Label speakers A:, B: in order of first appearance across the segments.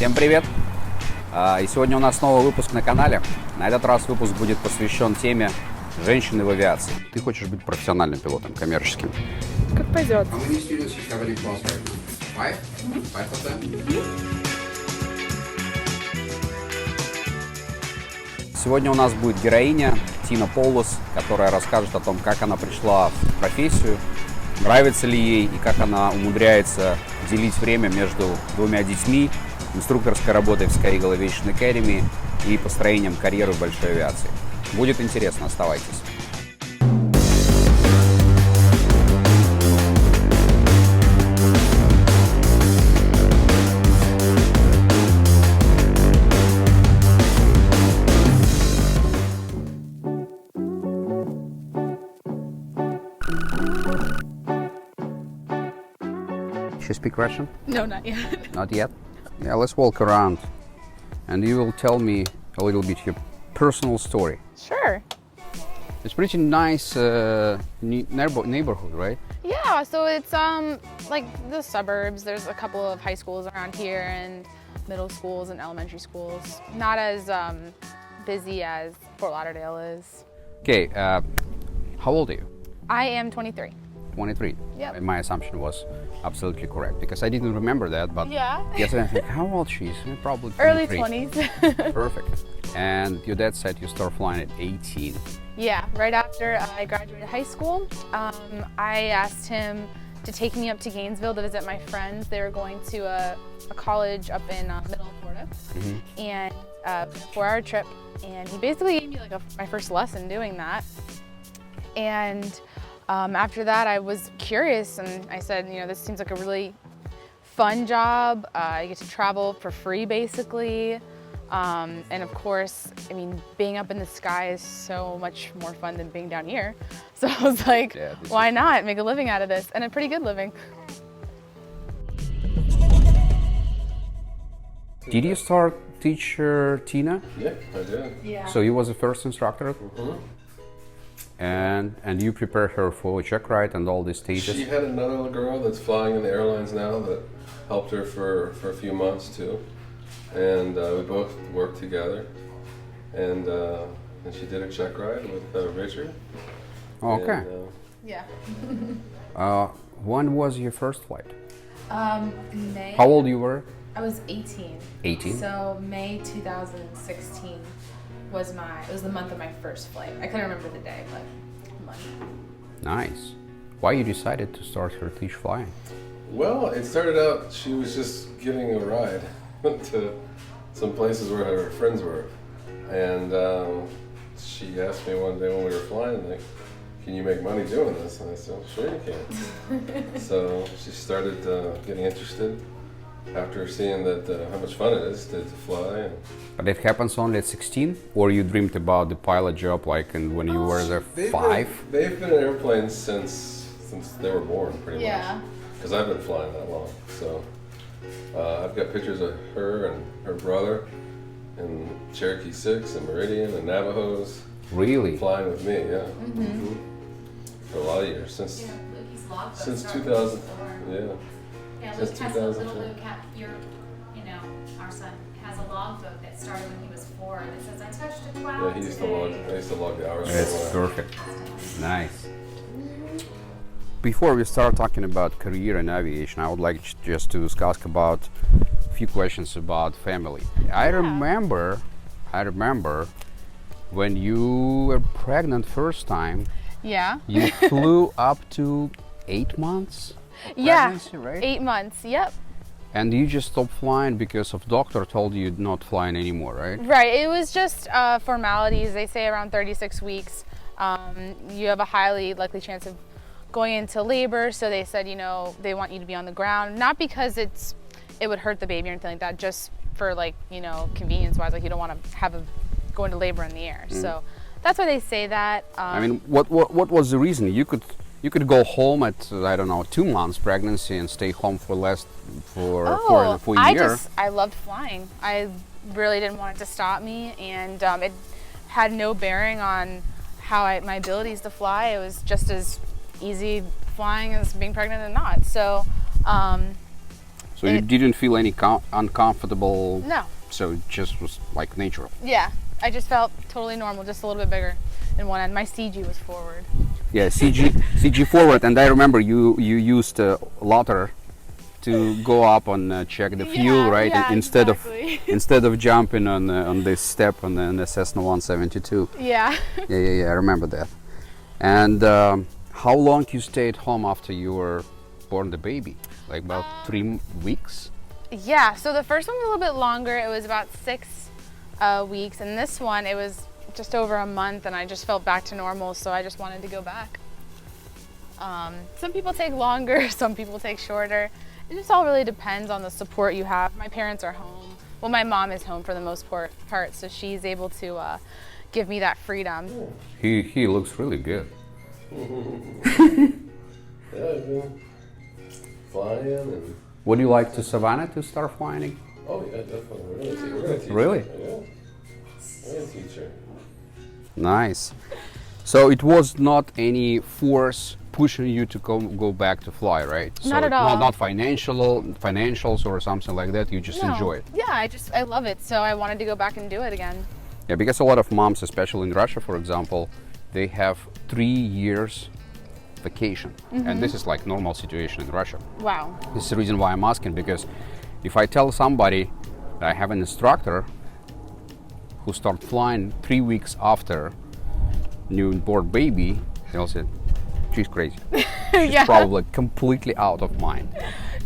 A: Всем привет! И сегодня у нас новый выпуск на канале. На этот раз выпуск будет посвящен теме женщины в авиации. Ты хочешь быть профессиональным пилотом, коммерческим?
B: Как пойдет.
A: Сегодня у нас будет героиня Тина Poulos, которая расскажет о том, как она пришла в профессию, нравится ли ей и как она умудряется делить время между двумя детьми, инструкторской работой в SkyEagle Aviation Academy и построением карьеры в большой авиации. Будет интересно, оставайтесь. You speak Russian?
B: No, not yet.
A: Not yet? Yeah, let's walk around and you will tell me a little bit your personal story.
B: Sure.
A: It's pretty nice neighborhood, right?
B: Yeah, so it's like the suburbs. There's a couple of high schools around here and middle schools and elementary schools. Not as busy as Fort Lauderdale is.
A: Okay, how old are you?
B: I am 23.
A: 23.
B: Yep.
A: My assumption was absolutely correct because I didn't remember that, but
B: Yeah.
A: yesterday I think, how old she is? Probably 23.
B: Early 20s.
A: Perfect. And your dad said you start flying at 18.
B: Yeah, right after I graduated high school, I asked him to take me up to Gainesville to visit my friends. They were going to a college up in middle of Florida, and a 4-hour trip. And he basically gave me like my first lesson doing that. And after that, I was curious, and I said, you know, this seems like a really fun job. I get to travel for free, basically. And of course, I mean, being up in the sky is so much more fun than being down here. So I was like, why not make a living out of this? And a pretty good living.
A: Did you start teacher Tina?
C: Yeah, I did.
B: Yeah.
A: So you was the first instructor? And you prepared her for check ride and all these stages?
C: She had another girl that's flying in the airlines now that helped her for a few months too. And we both worked together. And she did a check ride with Richard.
A: Okay.
C: And,
B: Yeah.
A: When was your first flight?
B: May.
A: How old you were?
B: I was 18.
A: 18?
B: So May 2016 was the month of my first flight. I couldn't remember the day, but month.
A: Nice. Why you decided to start her teach flying?
C: well, it started out, she was just getting a ride to some places where her friends were. And she asked me one day when we were flying, like, can you make money doing this? And I said, sure you can. So she started getting interested after seeing that how much fun it is to fly.
A: But it happens only at 16? Or you dreamed about the pilot job like when you were there 5?
C: They've been in airplanes since they were born, pretty much. Because I've been flying that long. So I've got pictures of her and her brother in Cherokee 6 and Meridian and Navajos.
A: Really?
C: Flying with me, yeah. For a lot of years, since 2000. Yeah.
D: Yeah,
C: Since
D: Luke has a little
C: 2010.
D: Luke, our son has a logbook that started when he was 4 that says, I touched a cloud
C: Yeah, I used to log the hours.
A: That's perfect. Nice. Before we start talking about career in aviation, I would like just to discuss about a few questions about family. I remember when you were pregnant first time,
B: Yeah.
A: you flew up to 8 months?
B: Yeah.
A: Pregnancy, right?
B: 8 months. Yep.
A: And you just stopped flying because of doctor told you not flying anymore, right?
B: Right. It was just formalities. They say around 36 weeks, you have a highly likely chance of going into labor. So they said, you know, they want you to be on the ground, not because it would hurt the baby or anything like that, just for like, you know, convenience wise, like you don't want to go into labor in the air. So that's why they say that.
A: I mean, what was the reason? You could go home at, I don't know, 2 months pregnancy and stay home for a year.
B: I loved flying. I really didn't want it to stop me, and it had no bearing on how my abilities to fly. It was just as easy flying as being pregnant and not. So
A: So you didn't feel any uncomfortable?
B: No.
A: So it just was like natural?
B: Yeah, I just felt totally normal, just a little bit bigger in one end. My CG was forward.
A: Yeah, CG forward, and I remember you used a lotter to go up and check the fuel, right?
B: Yeah,
A: instead
B: exactly.
A: instead of jumping on this step on the Cessna 172.
B: Yeah.
A: Yeah, I remember that. And how long you stayed home after you were born the baby? Like about 3 weeks?
B: Yeah, so the first one was a little bit longer. It was about 6 weeks, and this one, it was just over a month, and I just felt back to normal, so I just wanted to go back. Some people take longer, some people take shorter. It just all really depends on the support you have. My parents are home. Well, my mom is home for the most part, so she's able to give me that freedom.
A: He looks really good.
C: Yeah, I've been flying and...
A: Would you like to Savannah to start flying?
C: Oh yeah, definitely. We're gonna teach
A: Really?
C: her. Yeah. We're gonna teach her.
A: Nice. So it was not any force pushing you to go back to fly, right?
B: Not at all.
A: Not financials or something like that. You just
B: No.
A: enjoy it.
B: Yeah, I love it, so I wanted to go back and do it again.
A: Yeah, because a lot of moms, especially in Russia, for example, they have 3 years vacation, and this is like normal situation in Russia.
B: Wow.
A: This is the reason why I'm asking, because if I tell somebody that I have an instructor who start flying 3 weeks after newborn baby, they'll say, she's crazy. She's
B: Yeah.
A: probably completely out of mind.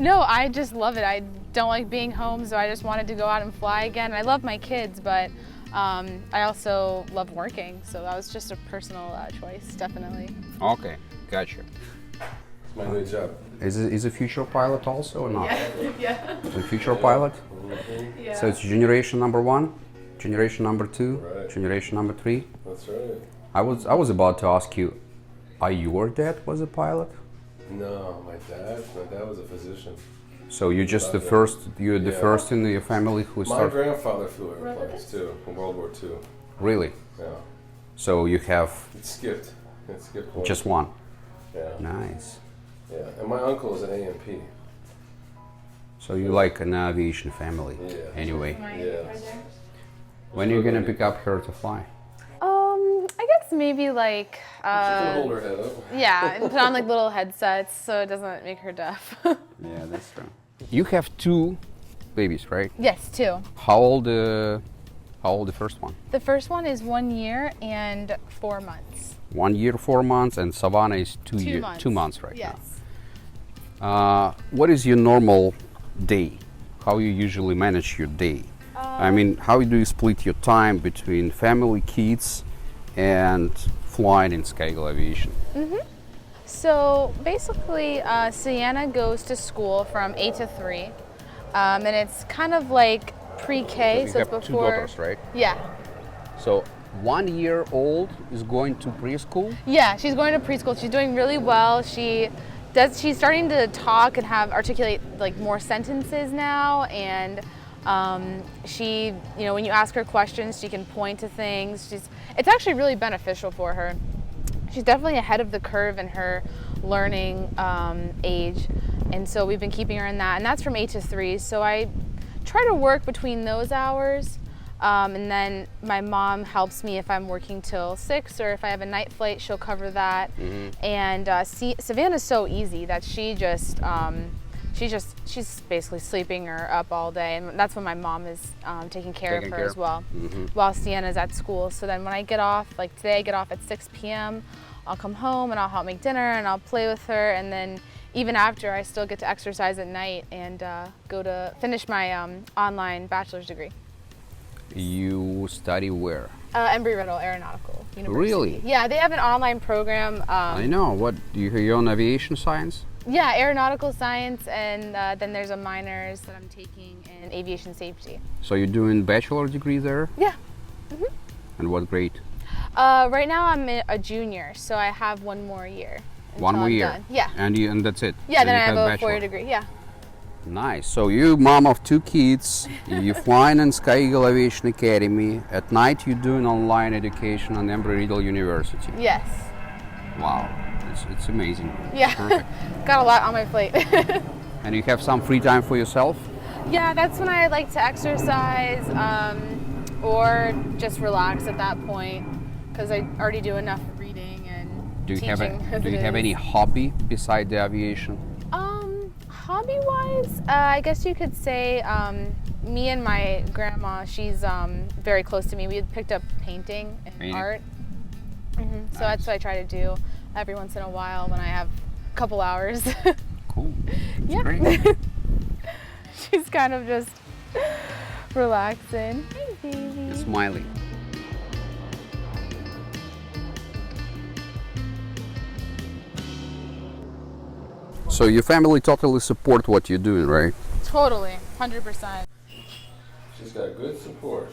B: No, I just love it. I don't like being home, so I just wanted to go out and fly again. I love my kids, but I also love working, so that was just a personal choice, definitely.
A: Okay, gotcha.
C: It's my new job.
A: Is a future pilot also or not?
B: Yeah.
A: A future pilot?
B: Yeah.
A: So it's generation number 1, generation number 2,
C: Right.
A: generation number 3.
C: That's right.
A: I was about to ask you, are your dad was a pilot?
C: No, my dad was a physician.
A: So you're just the first, you're the first in your family who
C: My
A: started?
C: grandfather flew airplanes too in World War II.
A: Really?
C: Yeah.
A: So you have
C: It skipped one.
A: just one?
C: Yeah.
A: Nice.
C: Yeah. And my uncle is an AMP.
A: So you like an aviation family,
C: Yeah.
A: anyway.
C: Yeah.
A: When are you gonna pick up her to fly?
B: I guess maybe like,
C: She can hold her head up.
B: yeah, and put on like little headsets so it doesn't make her deaf.
A: Yeah, that's true. You have 2 babies, right?
B: Yes, 2.
A: How old the first one?
B: The first one is 1 year and 4 months.
A: 1 year, 4 months, and Savannah is 2
B: 2
A: years,
B: months.
A: 2 months right
B: Yes.
A: now. What is your normal day? How you usually manage your day? I mean, how do you split your time between family, kids, and flying in SkyEagle Aviation?
B: So basically, Sienna goes to school from 8 to 3, and it's kind of like pre-K,
A: You
B: so it's
A: have 2
B: before.
A: daughters, right?
B: Yeah,
A: So 1 year old is going to preschool.
B: yeah, she's going to preschool. She's doing really well. She's starting to talk and articulate like more sentences now, and she, when you ask her questions, she can point to things. It's actually really beneficial for her. She's definitely ahead of the curve in her learning age, and so we've been keeping her in that, and that's from 8 to 3. So I try to work between those hours, and then my mom helps me if I'm working till 6, or if I have a night flight, she'll cover that. And Savannah's so easy that she's basically sleeping her up all day, and that's when my mom is taking care of her as well, while Sienna's at school. So then when I get off, like today I get off at 6 p.m., I'll come home and I'll help make dinner and I'll play with her, and then even after I still get to exercise at night and go to finish my online bachelor's degree.
A: You study where?
B: Embry-Riddle Aeronautical University.
A: Really?
B: Yeah, they have an online program.
A: I know. What, you're on aviation science?
B: Yeah, aeronautical science, and then there's a minors that I'm taking in aviation safety.
A: So you're doing bachelor degree there?
B: Yeah.
A: And what grade?
B: Right now I'm a junior, so I have 1 more year.
A: One
B: until
A: more
B: I'm
A: year?
B: done. Yeah.
A: And that's it?
B: Yeah, then
A: you
B: I have a
A: bachelor.
B: 4-year degree. Yeah.
A: Nice. So you mom of 2 kids, you flying in SkyEagle Aviation Academy. At night you're doing online education on Embry-Riddle University.
B: Yes.
A: Wow, it's amazing.
B: Yeah.
A: Perfect.
B: Got a lot on my plate.
A: And you have some free time for yourself?
B: Yeah, that's when I like to exercise or just relax at that point because I already do enough reading and teaching.
A: Do you have any hobby beside the aviation?
B: Hobby-wise, I guess you could say me and my grandma, she's very close to me. We had picked up painting and art. So that's what I try to do every once in a while when I have a couple hours.
A: Cool. That's
B: Yeah.
A: great.
B: She's kind of just relaxing. Hey, baby.
A: Smiling. So your family totally support what you're doing, right?
B: Totally, 100%.
C: She's got good support.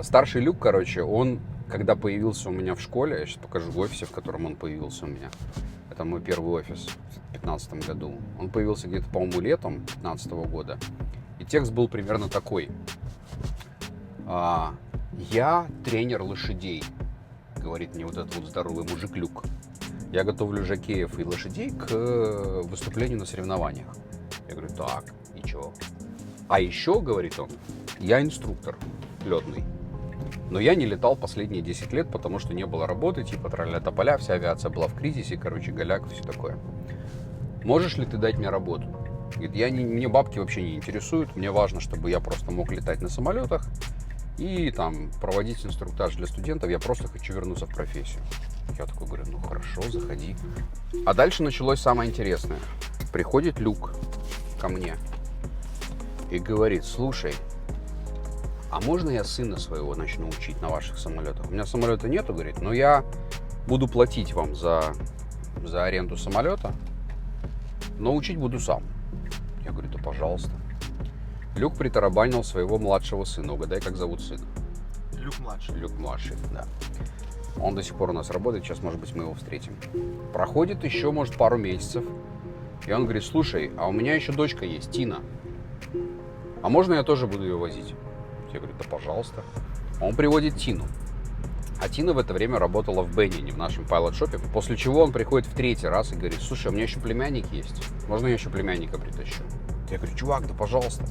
A: Старший Люк, короче, он, когда появился у меня в школе, я сейчас покажу в офисе, в котором он появился у меня. Это мой первый офис в 2015 году. Он появился где-то, по-моему, летом 2015 года. И текст был примерно такой. «Я тренер лошадей», говорит мне вот этот вот здоровый мужик Люк. «Я готовлю жокеев и лошадей к выступлению на соревнованиях». Я говорю, так, и чё? «А еще, говорит он, я инструктор летный. Но я не летал последние 10 лет, потому что не было работы, типа тролля-тополя, вся авиация была в кризисе, короче, голяк, все такое. Можешь ли ты дать мне работу?» Говорит, мне бабки вообще не интересуют, мне важно, чтобы я просто мог летать на самолетах и там проводить инструктаж для студентов, я просто хочу вернуться в профессию. Я такой говорю, ну хорошо, заходи. А дальше началось самое интересное. Приходит Люк ко мне и говорит, слушай, а можно я сына своего начну учить на ваших самолетах? У меня самолета нету, говорит, но я буду платить вам за аренду самолета, но учить буду сам. Я говорю, да пожалуйста. Люк притарабанил своего младшего сына. Угадай, как зовут сына?
E: Люк младший.
A: Люк младший, да. Он до сих пор у нас работает, сейчас, может быть, мы его встретим. Проходит еще, может, пару месяцев, и он говорит, слушай, а у меня еще дочка есть, Тина. А можно я тоже буду ее возить? Я говорю, да пожалуйста. Он приводит Тину. А Тина в это время работала в Беннине, в нашем пайлот-шопе. После чего он приходит в третий раз и говорит, слушай, у меня еще племянник есть. Можно я еще племянника притащу? Я говорю, чувак, да пожалуйста.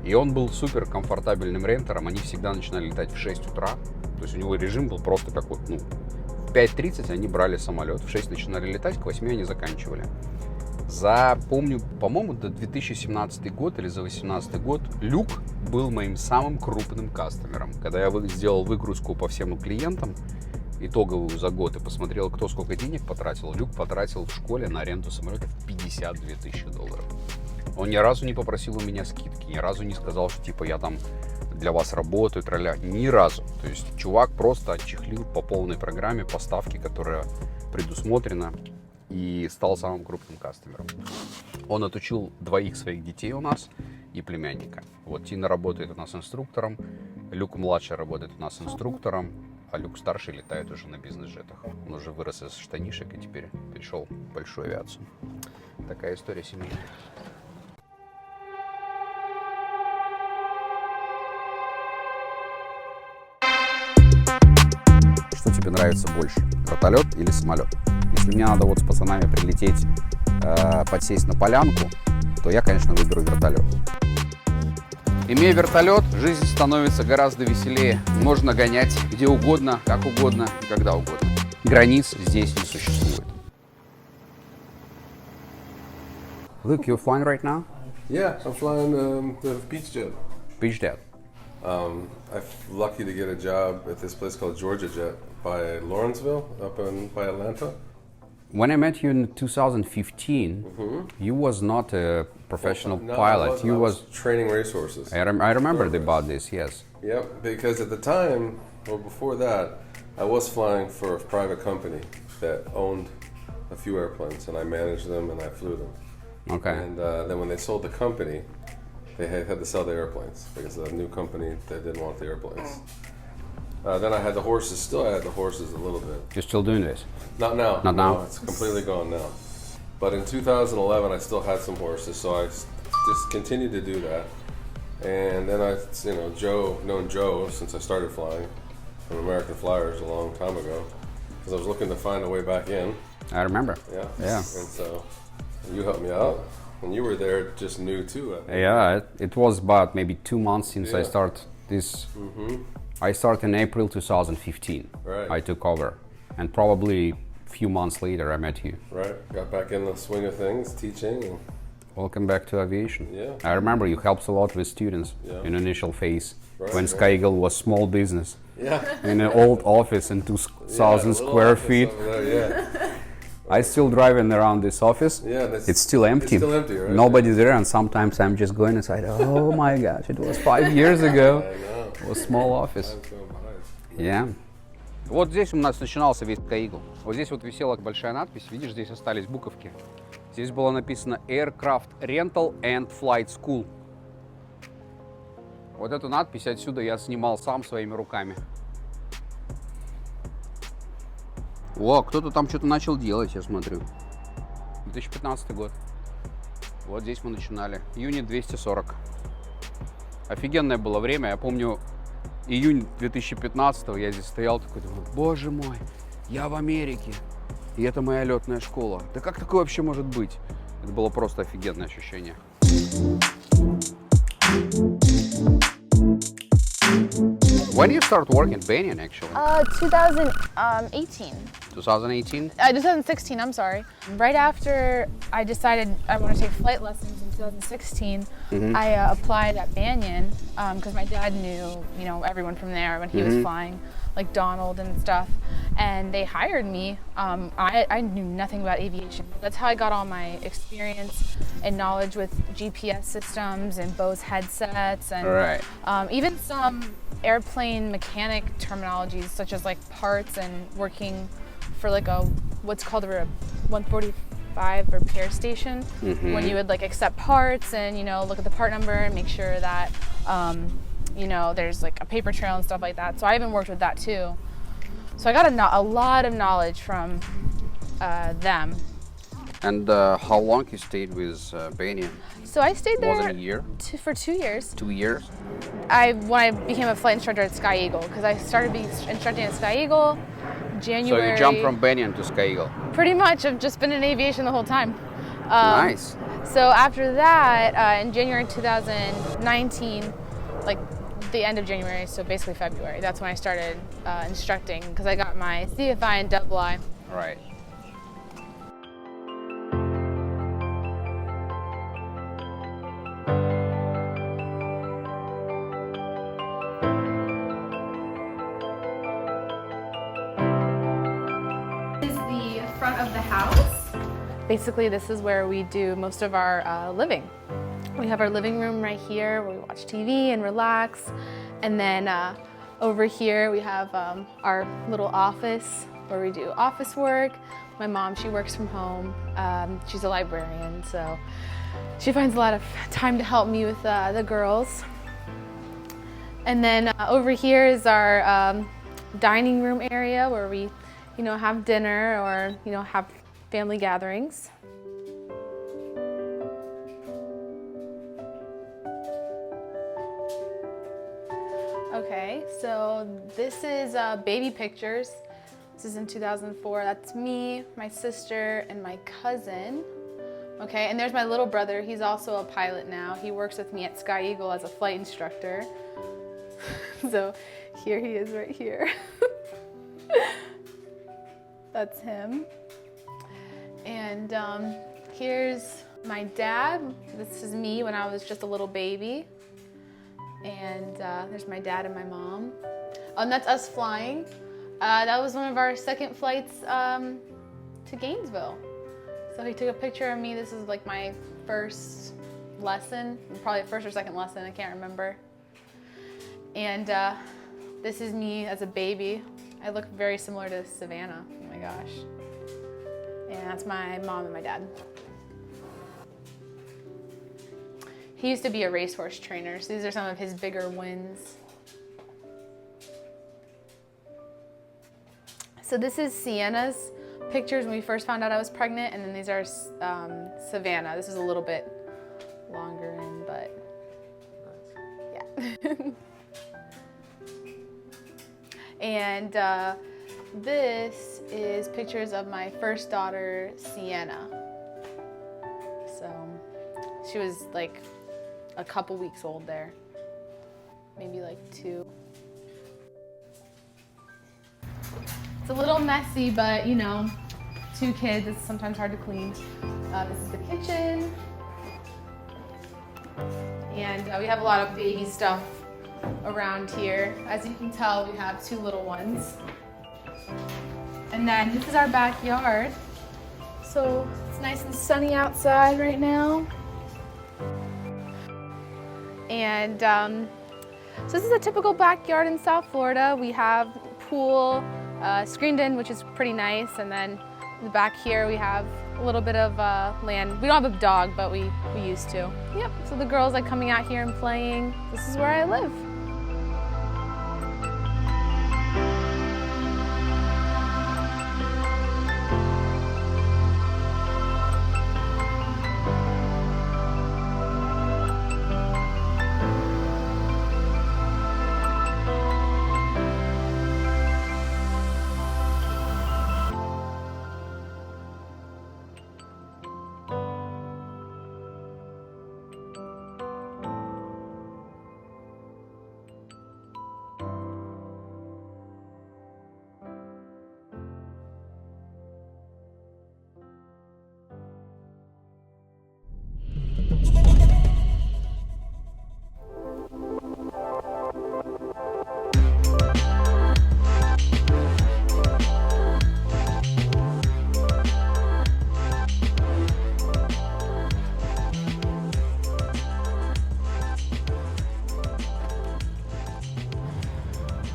A: И он был супер комфортабельным рентером. Они всегда начинали летать в 6 утра. То есть у него режим был просто как вот, в 5:30 они брали самолет, в 6 начинали летать, к 8 они заканчивали. Помню, по-моему, до 2017 год или за 2018 год Люк был моим самым крупным кастомером. Когда я сделал выгрузку по всем клиентам, итоговую за год, и посмотрел, кто сколько денег потратил, Люк потратил в школе на аренду самолетов $52 тысячи. Он ни разу не попросил у меня скидки, ни разу не сказал, что типа я там для вас работаю, тролля. Ни разу. То есть чувак просто отчехлил по полной программе поставки, которая предусмотрена, и стал самым крупным кастомером. Он отучил 2 своих детей у нас и племянника. Вот Тина работает у нас инструктором, Люк младший работает у нас инструктором, а Люк старший летает уже на бизнес-джетах. Он уже вырос из штанишек и теперь перешел в большую авиацию. Такая история семейная. Что тебе нравится больше, вертолет или самолет? Если мне надо вот с пацанами прилететь, подсесть на полянку, то я, конечно, выберу вертолет. Имея вертолет, жизнь становится гораздо веселее. Можно гонять где угодно, как угодно и когда угодно. Границ здесь не существует. Luke, you're flying right now?
C: Yeah, I'm flying the beach jet.
A: Beach jet.
C: I'm lucky to get a job at this place called Georgia Jet by Lawrenceville, by Atlanta.
A: When I met you in 2015, you was not a professional pilot.
C: I was training racehorses.
A: I remembered about this, yes.
C: Yep, because at the time, or before that, I was flying for a private company that owned a few airplanes, and I managed them and I flew them.
A: Okay.
C: And then when they sold the company, they had to sell the airplanes because the new company, they didn't want the airplanes. Then I had the horses, still I had the horses a little bit.
A: You're still doing this?
C: Not now.
A: Not now?
C: No, it's completely gone now. But in 2011, I still had some horses, so I just continued to do that. And then I, known Joe since I started flying from American Flyers a long time ago, because I was looking to find a way back in.
A: I remember.
C: Yeah.
A: Yeah.
C: And so you helped me out. And you were there just new too, I think.
A: Yeah, it was about maybe 2 months since I started this. I started in April 2015.
C: Right.
A: I took over. And probably a few months later I met you.
C: Right. Got back in the swing of things, teaching. And
A: Welcome back to aviation.
C: Yeah.
A: I remember you helped a lot with students in initial phase when SkyEagle was small business.
C: Yeah.
A: In an old office in 2,000 square feet.
C: Yeah.
A: I still driving around this office.
C: Yeah.
A: It's still empty.
C: It's still empty, right?
A: Nobody's there, and sometimes I'm just going inside. Oh my gosh, it was 5 years ago.
C: I know.
A: It was small office.
C: I'm so behind.
A: Yeah. Вот здесь у нас начинался весь SkyEagle. Вот здесь вот висела большая надпись. Видишь, здесь остались буковки. Здесь было написано Aircraft Rental and Flight School. Вот эту надпись отсюда я снимал сам своими руками. О, кто-то там что-то начал делать, я смотрю. 2015 год. Вот здесь мы начинали. Июня 240. Офигенное было время. Я помню, июнь 2015 я здесь стоял такой, думаю, боже мой, я в Америке. И это моя летная школа. Да как такое вообще может быть? Это было просто офигенное ощущение. When did you start working at Banyan, actually?
B: 2018.
A: 2018?
B: 2016, I'm sorry. Right after I decided I want to take flight lessons in 2016, I applied at Banyan because my dad knew, everyone from there when he was flying, like Donald and stuff. And they hired me. I knew nothing about aviation. That's how I got all my experience and knowledge with GPS systems and Bose headsets and even some airplane mechanic terminologies such as like parts and working for like what's called a 145 repair station when you would like accept parts and look at the part number and make sure that there's like a paper trail and stuff like that. So I even worked with that too. So I got a lot of knowledge from them.
A: And how long you stayed with Banyan?
B: So I stayed there
A: Was it a year?
B: For 2 years.
A: 2 years?
B: When I became a flight instructor at SkyEagle, because I started being instructing at SkyEagle January.
A: So you jumped from Banyan to SkyEagle?
B: Pretty much. I've just been in aviation the whole time.
A: Nice.
B: So after that, in January 2019, like the end of January, so basically February, that's when I started instructing because I got my CFI and double I.
A: Right.
B: This is the front of the house. Basically, this is where we do most of our living. We have our living room right here where we watch TV and relax. And then over here we have our little office where we do office work. My mom, she works from home. She's a librarian, so she finds a lot of time to help me with the girls. And then over here is our dining room area where we, have dinner or, have family gatherings. Okay, so this is baby pictures. This is in 2004. That's me, my sister, and my cousin. Okay, and there's my little brother. He's also a pilot now. He works with me at SkyEagle as a flight instructor. So here he is right here. That's him. And here's my dad. This is me when I was just a little baby. And there's my dad and my mom. And that's us flying. That was one of our second flights to Gainesville. So he took a picture of me. This is like my first lesson, probably first or second lesson, I can't remember. And this is me as a baby. I look very similar to Savannah, oh my gosh. And that's my mom and my dad. He used to be a racehorse trainer, so these are some of his bigger wins. So this is Sienna's pictures when we first found out I was pregnant, and then these are Savannah. This is a little bit longer in, but yeah. And This is pictures of my first daughter, Sienna. So she was like a couple weeks old there, maybe like 2. It's a little messy, but you know, 2 kids, it's sometimes hard to clean. This is the kitchen. And we have a lot of baby stuff around here. As you can tell, we have 2 little ones. And then this is our backyard. So it's nice and sunny outside right now. And so this is a typical backyard in South Florida. We have a pool screened in, which is pretty nice. And then in the back here, we have a little bit of land. We don't have a dog, but we used to. Yep, so the girls like coming out here and playing. This is where I live.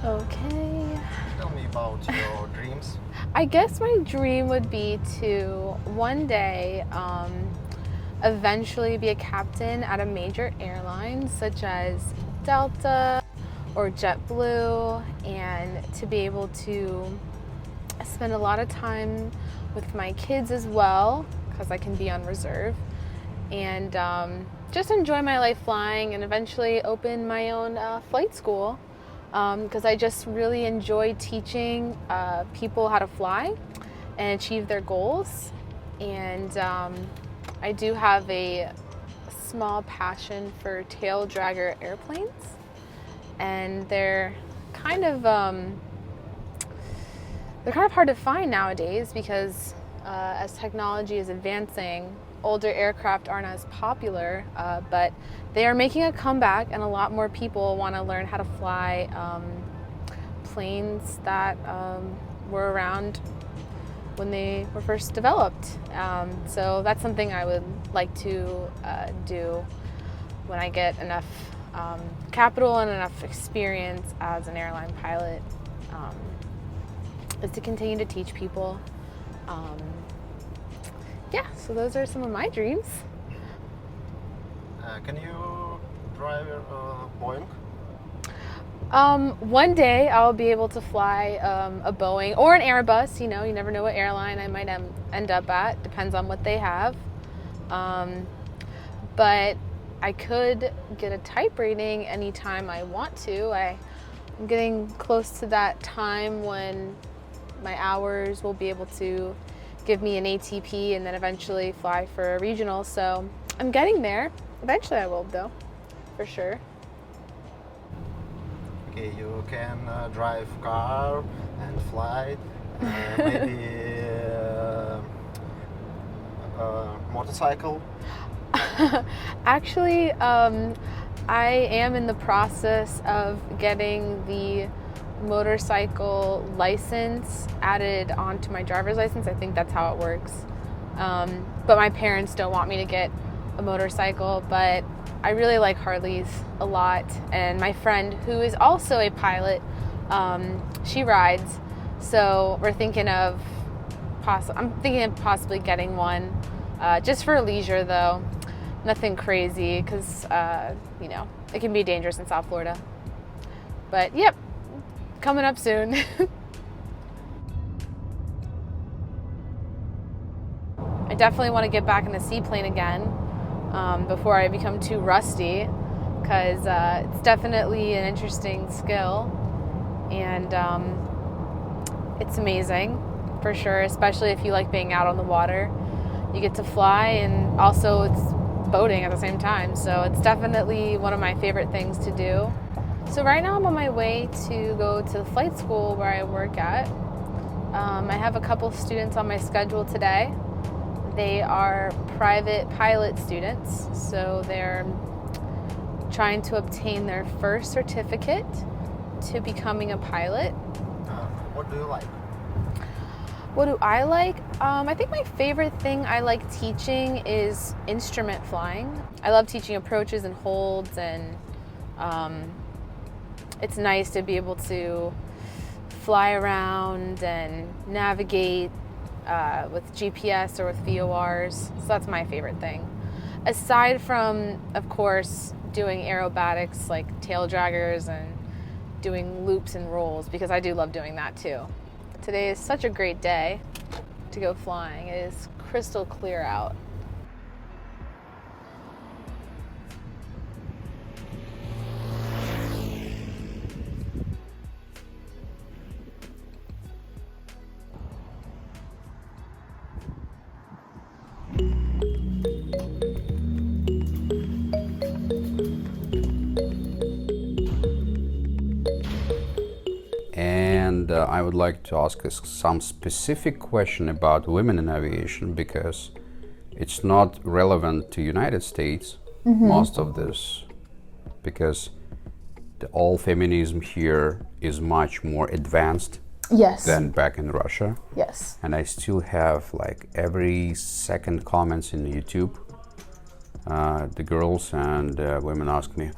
B: Okay.
E: Tell me about your dreams.
B: I guess my dream would be to one day eventually be a captain at a major airline such as Delta or JetBlue, and to be able to spend a lot of time with my kids as well, because I can be on reserve, and just enjoy my life flying and eventually open my own flight school, because I just really enjoy teaching people how to fly and achieve their goals. And I do have a small passion for tail dragger airplanes, and they're kind of hard to find nowadays because as technology is advancing, older aircraft aren't as popular, but they are making a comeback, and a lot more people want to learn how to fly planes that were around when they were first developed. So that's something I would like to do when I get enough capital and enough experience as an airline pilot, is to continue to teach people. Yeah, so those are some of my dreams.
E: Can you drive a Boeing?
B: One day I'll be able to fly a Boeing or an Airbus. You know, you never know what airline I might end up at. Depends on what they have. But I could get a type rating anytime I want to. I'm getting close to that time when my hours will be able to give me an ATP and then eventually fly for a regional. So I'm getting there. Eventually I will, though, for sure.
E: Okay, you can drive car and fly, maybe motorcycle.
B: Actually, I am in the process of getting the motorcycle license added onto my driver's license. I think that's how it works. But my parents don't want me to get a motorcycle, but I really like Harleys a lot. And my friend, who is also a pilot, she rides. So we're thinking of possibly getting one, just for leisure though. Nothing crazy, because you know, it can be dangerous in South Florida. But yep, coming up soon. I definitely want to get back in the seaplane again before I become too rusty, because it's definitely an interesting skill, and It's amazing, for sure, especially if you like being out on the water. You get to fly, and also it's boating at the same time, so it's definitely one of my favorite things to do. So right now I'm on my way to go to the flight school where I work at. I have a couple students on my schedule today. They are private pilot students, so they're trying to obtain their first certificate to becoming a pilot.
E: What do you like?
B: What do I like? I think my favorite thing I like teaching is instrument flying. I love teaching approaches and holds, and it's nice to be able to fly around and navigate with GPS or with VORs. So that's my favorite thing. Aside from, of course, doing aerobatics like tail draggers and doing loops and rolls, because I do love doing that too. Today is such a great day to go flying. It is crystal clear out.
A: And I would like to ask us some specific question about women in aviation, because it's not relevant to United States, most of this, because the all feminism here is much more advanced
B: Yes.
A: than back in Russia.
B: Yes.
A: And I still have like every second comments in YouTube, the girls and women ask me,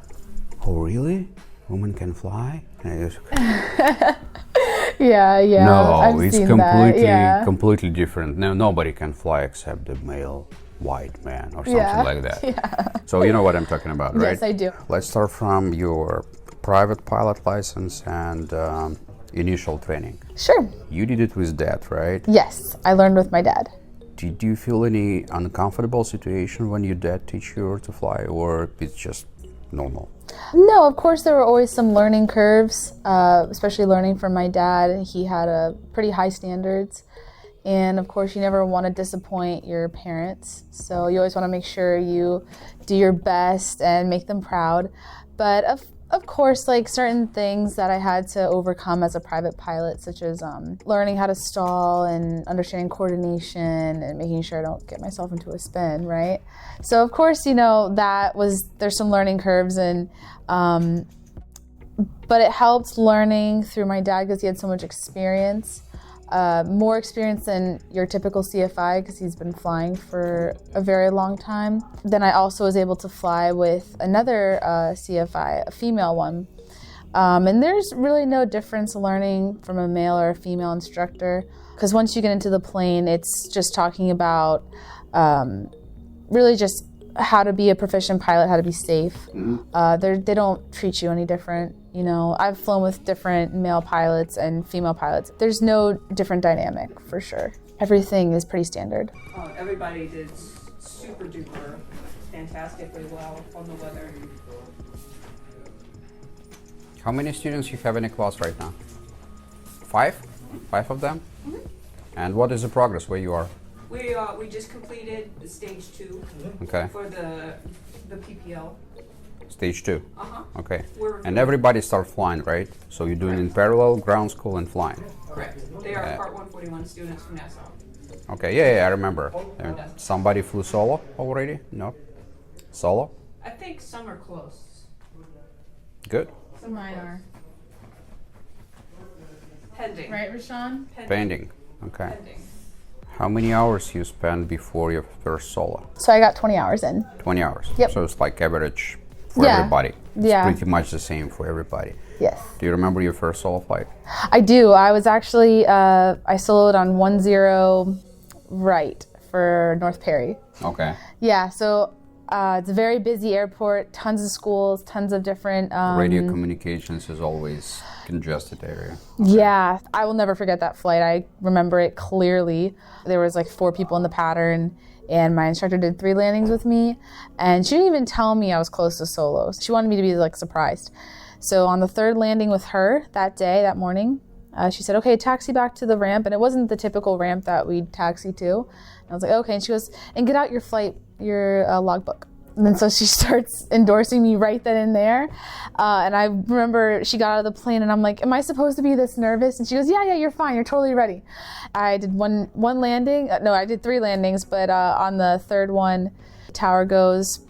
A: "Oh really? Women can fly?" And I just,
B: Yeah.
A: no,
B: I've
A: it's
B: seen
A: completely
B: that. Yeah.
A: completely different. No, nobody can fly except the male white man or something like that.
B: Yeah.
A: So you know what I'm talking about, right?
B: Yes, I do.
A: Let's start from your private pilot license and initial training.
B: Sure.
A: You did it with dad, right?
B: Yes, I learned with my dad.
A: Did you feel any uncomfortable situation when your dad teach you to fly, or it's just normal?
B: No, of course there were always some learning curves, especially learning from my dad. He had a pretty high standards, and of course you never want to disappoint your parents, so you always want to make sure you do your best and make them proud. But of course, like certain things that I had to overcome as a private pilot, such as learning how to stall and understanding coordination and making sure I don't get myself into a spin, right? So of course, you know, there's some learning curves, and but it helped learning through my dad because he had so much experience. More experience than your typical CFI because he's been flying for a very long time. Then I also was able to fly with another CFI, a female one. And there's really no difference learning from a male or a female instructor, because once you get into the plane, it's just talking about really just how to be a proficient pilot, how to be safe. They don't treat you any different. You know, I've flown with different male pilots and female pilots. There's no different dynamic, for sure. Everything is pretty standard.
F: Everybody did super duper fantastically well on the weather.
A: How many students you have in a class right now? 5? 5 of them? And what is the progress where you are?
F: We just completed the stage 2
A: Okay,
F: for the PPL.
A: stage 2. Okay,
F: We're
A: and everybody start flying, right? So you're doing in parallel ground school and flying.
F: correct. They are Part 141 students from NASA.
A: Okay, yeah, I remember. Somebody flew solo already? No? Solo?
F: I think some are close.
A: Good.
B: Some mine are.
F: Pending.
B: Right, Rashawn?
A: Pending. Okay.
F: Pending.
A: How many hours you spend before your first solo?
B: So I got 20 hours in.
A: 20 hours.
B: Yep.
A: So it's like average for
B: Yeah.
A: everybody. It's
B: Yeah.
A: pretty much the same for everybody.
B: Yes.
A: Do you remember your first solo flight?
B: I do. I was actually, I soloed on 10 right for North Perry.
A: Okay.
B: Yeah, so it's a very busy airport, tons of schools, tons of different...
A: Radio communications is always congested area.
B: Yeah, I will never forget that flight. I remember it clearly. There was like 4 people in the pattern, and my instructor did 3 landings with me, and she didn't even tell me I was close to solos. She wanted me to be like surprised. So on the 3rd landing with her that day, that morning, she said, okay, taxi back to the ramp. And it wasn't the typical ramp that we'd taxi to. And I was like, okay. And she goes, and get out your logbook. And then so she starts endorsing me right then and there. And I remember she got out of the plane and I'm like, am I supposed to be this nervous? And she goes, yeah, you're fine. You're totally ready. I did one landing. No, I did 3 landings, but on the third one, tower goes,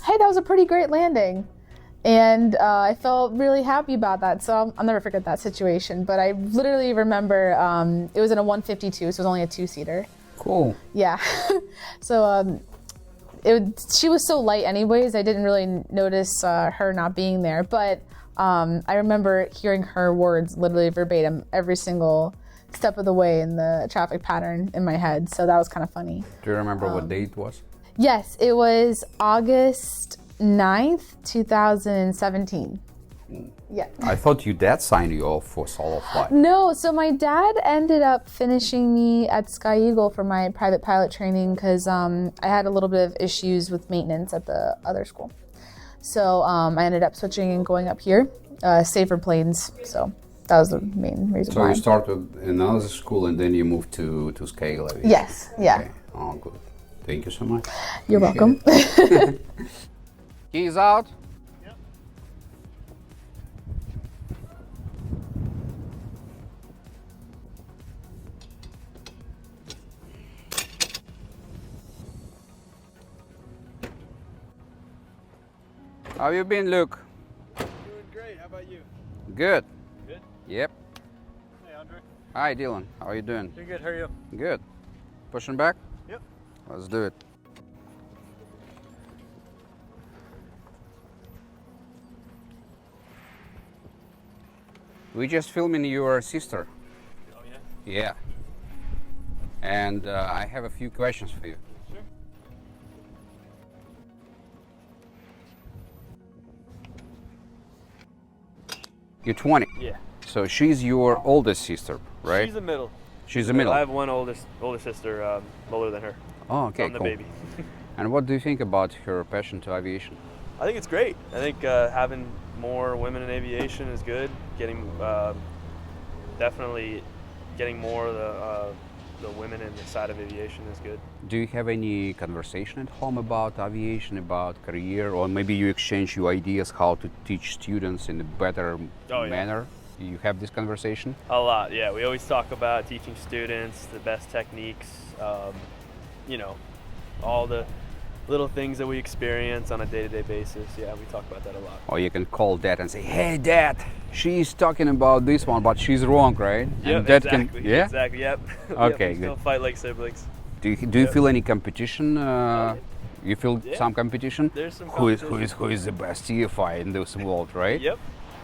B: hey, that was a pretty great landing. And I felt really happy about that. So I'll never forget that situation. But I literally remember it was in a 152, so it was only a 2-seater.
A: Cool.
B: Yeah. So she was so light anyways, I didn't really notice her not being there. But I remember hearing her words literally verbatim every single step of the way in the traffic pattern in my head. So that was kind of funny.
A: Do you remember what date it was?
B: Yes, it was August 9th, 2017. Yeah.
A: I thought your dad signed you off for solo flight.
B: No, so my dad ended up finishing me at SkyEagle for my private pilot training because I had a little bit of issues with maintenance at the other school. So I ended up switching and going up here, safer planes. So that was the main reason why.
A: So you started in another school and then you moved to SkyEagle Aviation?
B: Yes, yeah.
A: Okay. Oh, good. Thank you so much.
B: You're welcome.
A: Keys out. How you been, Luke?
G: Doing great. How about you?
A: Good.
G: Good?
A: Yep.
G: Hey, Andrey.
A: Hi, Dylan. How are you doing?
G: Doing good. How are you?
A: Good. Pushing back?
G: Yep.
A: Let's do it. We just filming your sister.
G: Oh, yeah?
A: Yeah. And I have a few questions for you.
G: Sure.
A: You're 20.
G: Yeah.
A: So she's your oldest sister, right?
G: She's the middle.
A: She's the middle.
G: I have one older sister, older than her.
A: Oh, okay,
G: I'm the
A: cool.
G: baby.
A: And what do you think about her passion to aviation?
G: I think it's great. I think having more women in aviation is good. Definitely getting more of the women in the side of aviation is good.
A: Do you have any conversation at home about aviation, about career, or maybe you exchange your ideas how to teach students in a better manner? You have this conversation?
G: A lot, yeah. We always talk about teaching students the best techniques, all the little things that we experience on a day-to-day basis. Yeah, we talk about that a lot.
A: Or you can call dad and say, hey dad, she's talking about this one, but she's wrong, right?
G: Yeah,
A: exactly.
G: Yeah? Exactly, yep.
A: Okay,
G: we still fight like siblings.
A: Do you feel any competition? You feel some competition?
G: There's some
A: who is
G: competition.
A: the best CFI in this world, right?
G: Yep.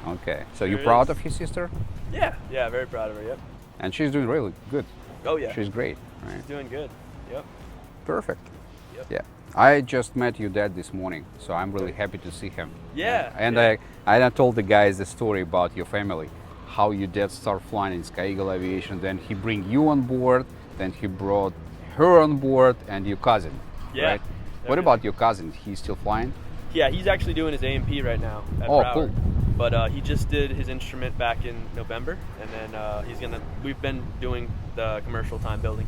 A: Okay. So
G: There
A: you're proud
G: is.
A: of your sister?
G: Yeah, very proud of her, yep.
A: And she's doing really good.
G: Oh yeah.
A: She's great, right?
G: She's doing good, yep.
A: Perfect.
G: Yep.
A: Yeah. I just met your dad this morning, so I'm really happy to see him.
G: Yeah.
A: And
G: yeah.
A: I told the guys the story about your family, how your dad started flying in SkyEagle Aviation, then he bring you on board, then he brought her on board, and your cousin,
G: Yeah.
A: right? What about your cousin? He's still flying?
G: Yeah, he's actually doing his A&P right now at
A: Oh,
G: Broward.
A: cool.
G: But he just did his instrument back in November, and then we've been doing the commercial time building.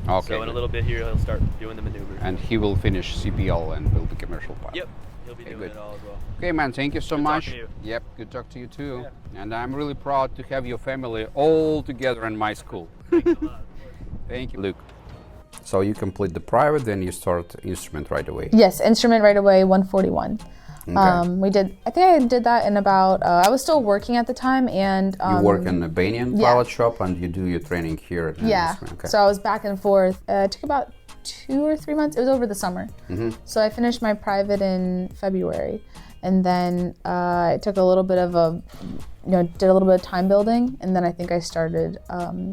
A: Okay.
G: So in a little bit here, he'll start doing the maneuvers.
A: And he will finish CPL and will be commercial pilot.
G: Yep, he'll be
A: Okay,
G: doing
A: good.
G: it all as well.
A: Okay, man, thank you so
G: Good
A: much.
G: talking to you.
A: Yep, good talk to you too.
G: Yeah.
A: And I'm really proud to have your family all together in my school.
G: Thanks a lot.
A: Thank you, Luke. So you complete the private, then you start instrument right away.
B: Yes, instrument right away, 141.
A: Okay.
B: I think I did that in about, I was still working at the time, and
A: You work in a Banian
B: yeah.
A: pilot shop and you do your training here at
B: yeah,
A: Okay.
B: so I was back and forth. It took about 2 or 3 months. It was over the summer. So I finished my private in February, and then I took a little bit of did a little bit of time building, and then I think I started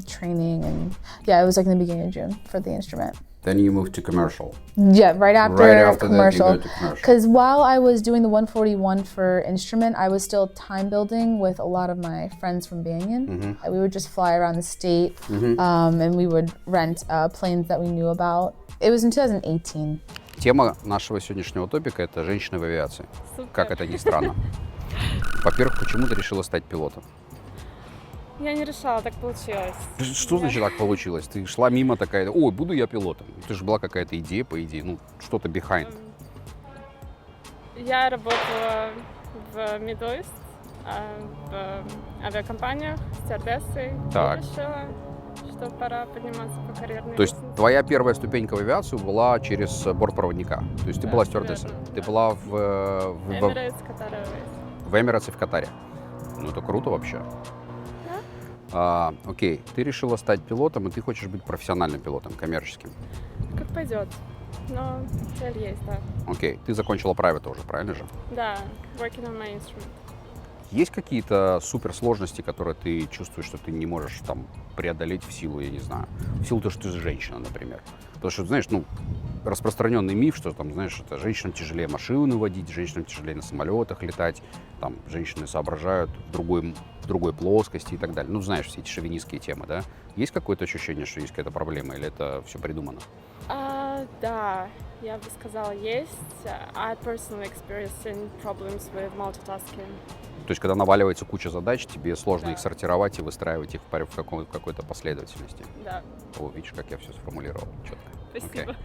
B: training, and yeah, it was like in the beginning of June for the instrument.
A: Then you move to commercial.
B: Yeah, right after commercial.
A: That you go to commercial.
B: Because while I was doing the 141 for instrument, I was still time building with a lot of my friends from Banian. We would just fly around the state, and we would rent planes that we knew about. It was in 2018.
A: Тема нашего сегодняшнего топика – это женщины в авиации. Как это ни странно. Во-первых, почему ты решила стать пилотом?
H: Я не решала, так получилось.
A: Что значит так получилось? Ты шла мимо такая, ой, буду я пилотом. Это же была какая-то идея, по идее, ну, что-то behind.
H: Я работала в Middle East, в авиакомпаниях, стюардессой.
A: Так.
H: И решила, что пора подниматься по карьерной
A: То есть
H: лестнице.
A: твоя первая ступенька в авиацию была через бортпроводника. То есть ты
H: Да,
A: была стюардессой.
H: верно.
A: Ты была в
H: Emirates, Qatar Airways.
A: в Эмиратсе, в Катаре. Ну, это круто вообще. Окей, ты решила стать пилотом, и ты хочешь быть профессиональным пилотом, коммерческим.
H: Как пойдет. Но цель есть, да.
A: Окей, ты закончила private уже, правильно же?
H: Да, working on my instrument.
A: Есть какие-то суперсложности, которые ты чувствуешь, что ты не можешь там преодолеть в силу, я не знаю, в силу того, что ты женщина, например? Потому что, знаешь, ну, распространенный миф, что там, знаешь, это женщинам тяжелее машины водить, женщинам тяжелее на самолетах летать, там, женщины соображают в другой плоскости и так далее. Ну, знаешь, все эти шовинистские темы, да? Есть какое-то ощущение, что есть какая-то проблема, или это все придумано?
H: Да, я бы сказала, есть. I personally experiencing problems with multitasking.
A: То есть, когда наваливается куча задач, тебе сложно
H: Да.
A: их сортировать и выстраивать их в какой-то последовательности.
H: Да,
A: О, видишь, как я все сформулировал четко.
H: спасибо.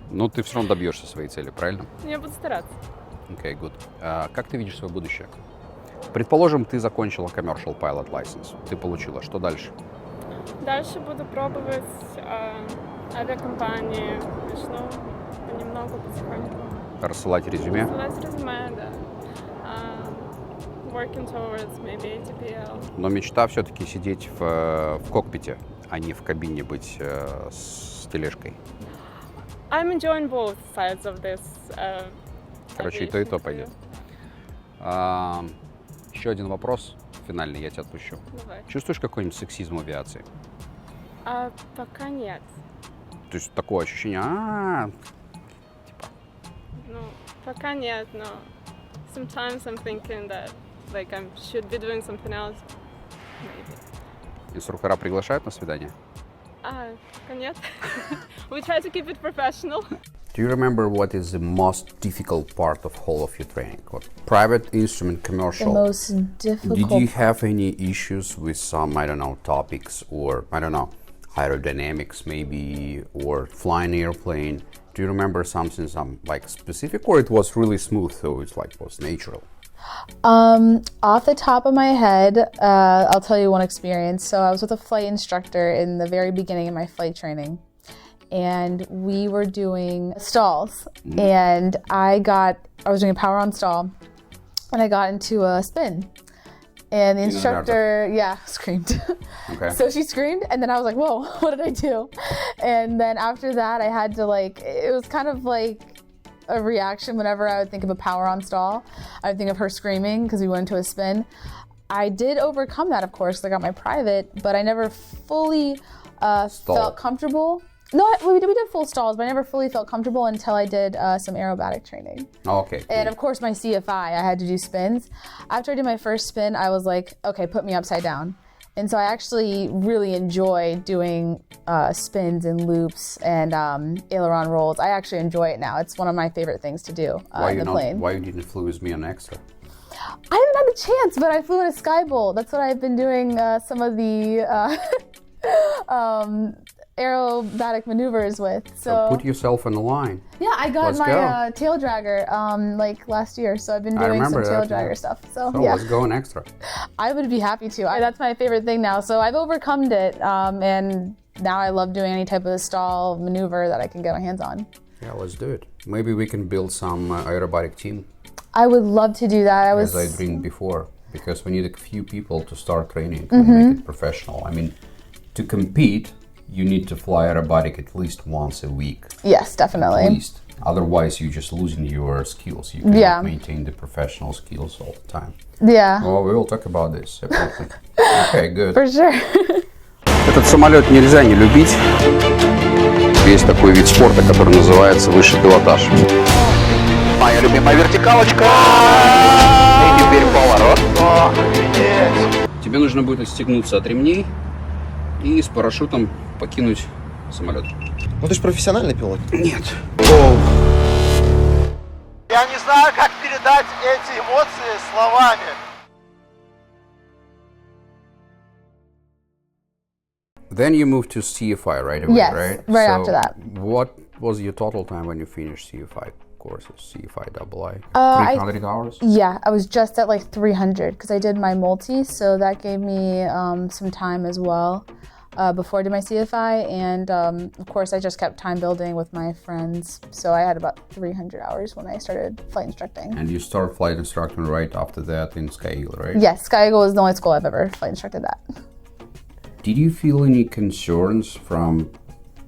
A: Ну, ты все равно добьешься своей цели, правильно?
H: Я буду стараться.
A: Окей, good. Как ты видишь свое будущее? Предположим, ты закончила commercial pilot license. Ты получила. Что дальше?
H: Дальше буду пробовать авиакомпании. Начну понемногу, потихоньку.
A: Рассылать резюме?
H: Рассылать резюме, да. Working towards maybe ATPL.
A: Но мечта все-таки сидеть в кокпите, а не в кабине быть с тележкой.
H: I'm enjoying both sides of this.
A: Короче, и то
H: aviation
A: пойдет.
H: career.
A: Еще один вопрос финальный, я тебя отпущу.
H: Давай.
A: Чувствуешь какой-нибудь сексизм в авиации?
H: Пока нет.
A: То есть такое ощущение,
H: Ну, пока нет, но sometimes I'm thinking that like I should be doing something else. Maybe.
A: инструктора приглашают на свидание?
H: Пока нет. We try to keep it professional.
A: Do you remember what is the most difficult part of whole of your training? What private instrument
B: The
A: commercial?
B: most difficult.
A: Did you have any issues with some, I don't know, topics or, I don't know, aerodynamics maybe, or flying airplane? Do you remember something, some like specific, or it was really smooth, so it's like was natural?
B: Off the top of my head, I'll tell you one experience. So I was with a flight instructor in the very beginning of my flight training, and we were doing stalls, and I was doing a power on stall, and I got into a spin, and the instructor, screamed.
A: Okay.
B: So she screamed, and then I was like, whoa, what did I do? And then after that, I had to it was kind of like a reaction whenever I would think of a power on stall. I would think of her screaming because we went into a spin. I did overcome that, of course, 'cause I got my private, but I never fully felt comfortable. No, we did full stalls, but I never fully felt comfortable until I did some aerobatic training.
A: Okay.
B: And of course, my CFI, I had to do spins. After I did my first spin, I was like, okay, put me upside down. And so I actually really enjoy doing spins and loops and aileron rolls. I actually enjoy it now. It's one of my favorite things to do in the plane.
A: Why you didn't fly with me on extra?
B: I haven't had the chance, but I flew in a SkyEagle. That's what I've been doing some of the aerobatic maneuvers with.
A: So put yourself on the line.
B: Yeah, I got
A: Let's
B: my
A: go.
B: tail dragger last year, so I've been
A: I
B: doing some
A: remember
B: tail
A: that, yeah.
B: dragger stuff. So
A: So
B: yeah,
A: let's go on extra.
B: I would be happy to. That's my favorite thing now. So I've overcome it, and now I love doing any type of stall maneuver that I can get my hands on.
A: Yeah, let's do it. Maybe we can build some aerobatic team,
B: I would love to do that.
A: as I dreamed before, because we need a few people to start training and make it professional. I mean, to compete, you need to fly aerobatic at least once a week.
B: Yes, definitely.
A: At least. Otherwise, you're just losing your skills. You cannot maintain the professional skills all the time.
B: Yeah,
A: Well, we will talk about this separately. Okay, good.
B: for sure.
A: Этот самолет нельзя не любить. Есть такой вид спорта, который называется высший пилотаж. Моя любимая вертикалочка. И теперь поворот. Тебе нужно будет отстегнуться от ремней и с парашютом покинуть самолет.
E: Ну ты же профессиональный пилот.
A: Нет.
E: Я не знаю, как передать эти эмоции словами.
A: Then you moved to CFI right away,
B: Yes,
A: right?
B: right
A: So
B: after that.
A: What was your total time when you finished CFI courses, CFI II?
B: I-
A: 300 hours?
B: Yeah, I was just at like 300 because I did my multi, so that gave me some time as well before I did my CFI. And of course, I just kept time building with my friends, so I had about 300 hours when I started flight instructing.
A: And you start flight instructing right after that in SkyEagle, right?
B: Yes, SkyEagle was the only school I've ever flight instructed at.
A: Did you feel any concerns from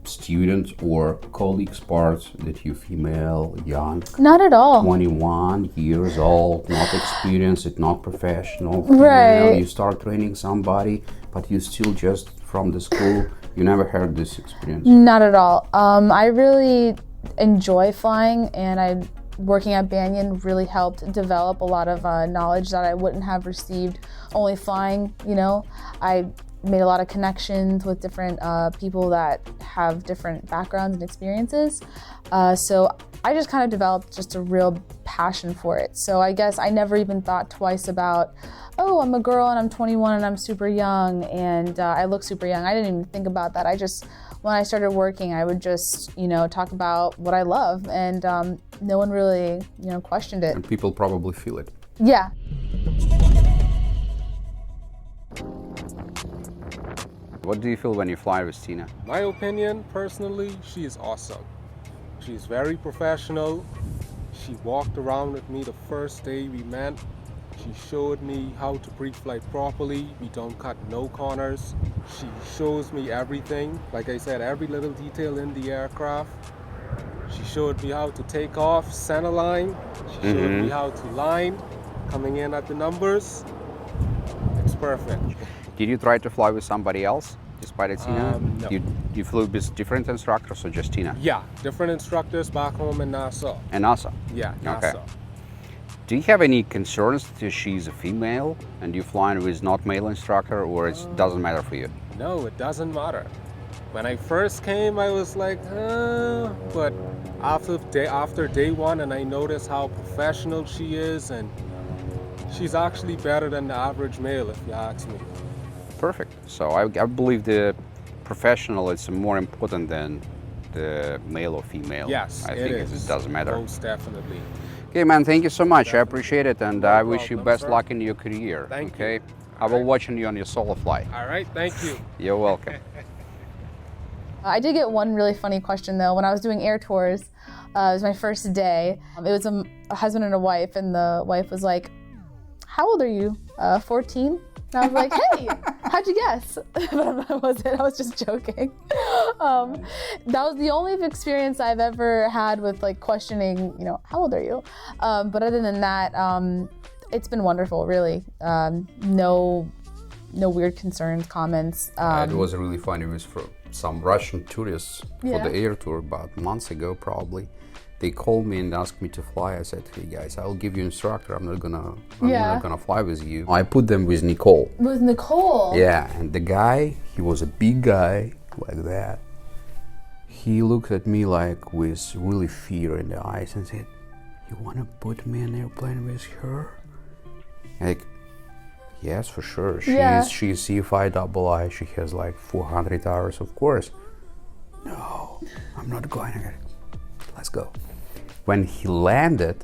A: students or colleagues parts that you female, young,
B: Not at all.
A: 21 years old, not experienced, not professional,
B: Right.
A: female, you start training somebody, but you still just from the school, you never had this experience?
B: Not at all. I really enjoy flying, and working at Banyan really helped develop a lot of knowledge that I wouldn't have received only flying. I made a lot of connections with different people that have different backgrounds and experiences. So I just kind of developed just a real passion for it. So I guess I never even thought twice about, oh, I'm a girl and I'm 21 and I'm super young and I look super young. I didn't even think about that. When I started working, I would just, talk about what I love, and no one really, questioned it.
A: And people probably feel it.
B: Yeah.
A: What do you feel when you fly with Tina?
I: My opinion, personally, she is awesome. She's very professional. She walked around with me the first day we met. She showed me how to pre-flight properly. We don't cut no corners. She shows me everything. Like I said, every little detail in the aircraft. She showed me how to take off, center line. She showed me how to line, coming in at the numbers. It's perfect.
A: Did you try to fly with somebody else despite Tina?
I: No.
A: You flew with different instructors or just Tina?
I: Yeah, different instructors back home in Nassau.
A: And NASA?
I: Yeah,
A: Okay.
I: Nassau.
A: Do you have any concerns that she's a female and you're flying with not male instructor, or it doesn't matter for you?
I: No, it doesn't matter. When I first came, I was like, but after day one, and I noticed how professional she is, and she's actually better than the average male, if you ask me.
A: Perfect. So I believe the professional is more important than the male or female.
I: Yes,
A: I
I: it
A: think
I: is.
A: it doesn't matter.
I: Most definitely.
A: Okay, man, thank you so much. I appreciate it, and I wish you
I: problem,
A: best
I: sir.
A: luck in your career.
I: Thank
A: okay?
I: you.
A: I will watching you on your solo flight.
I: All right, thank you.
A: You're welcome.
B: I did get one really funny question though. When I was doing air tours, it was my first day. It was a husband and a wife, and the wife was like, "How old are you? 14?" And I was like, "Hey, how'd you guess?" But I wasn't. I was just joking. That was the only experience I've ever had with like questioning, how old are you? But other than that, it's been wonderful. Really, no weird concerns, comments.
A: It was really funny. It was for some Russian tourists for the air tour about months ago, probably. They called me and asked me to fly. I said, "Hey guys, I'll give you instructor. I'm not gonna fly with you." I put them with Nicole.
B: With Nicole.
A: Yeah, and the guy, he was a big guy like that. He looked at me like with really fear in the eyes and said, "You wanna put me in an airplane with her?" Like, yes, for sure. She's CFI II. She has like 400 hours, of course. No, I'm not going. Let's go. When he landed,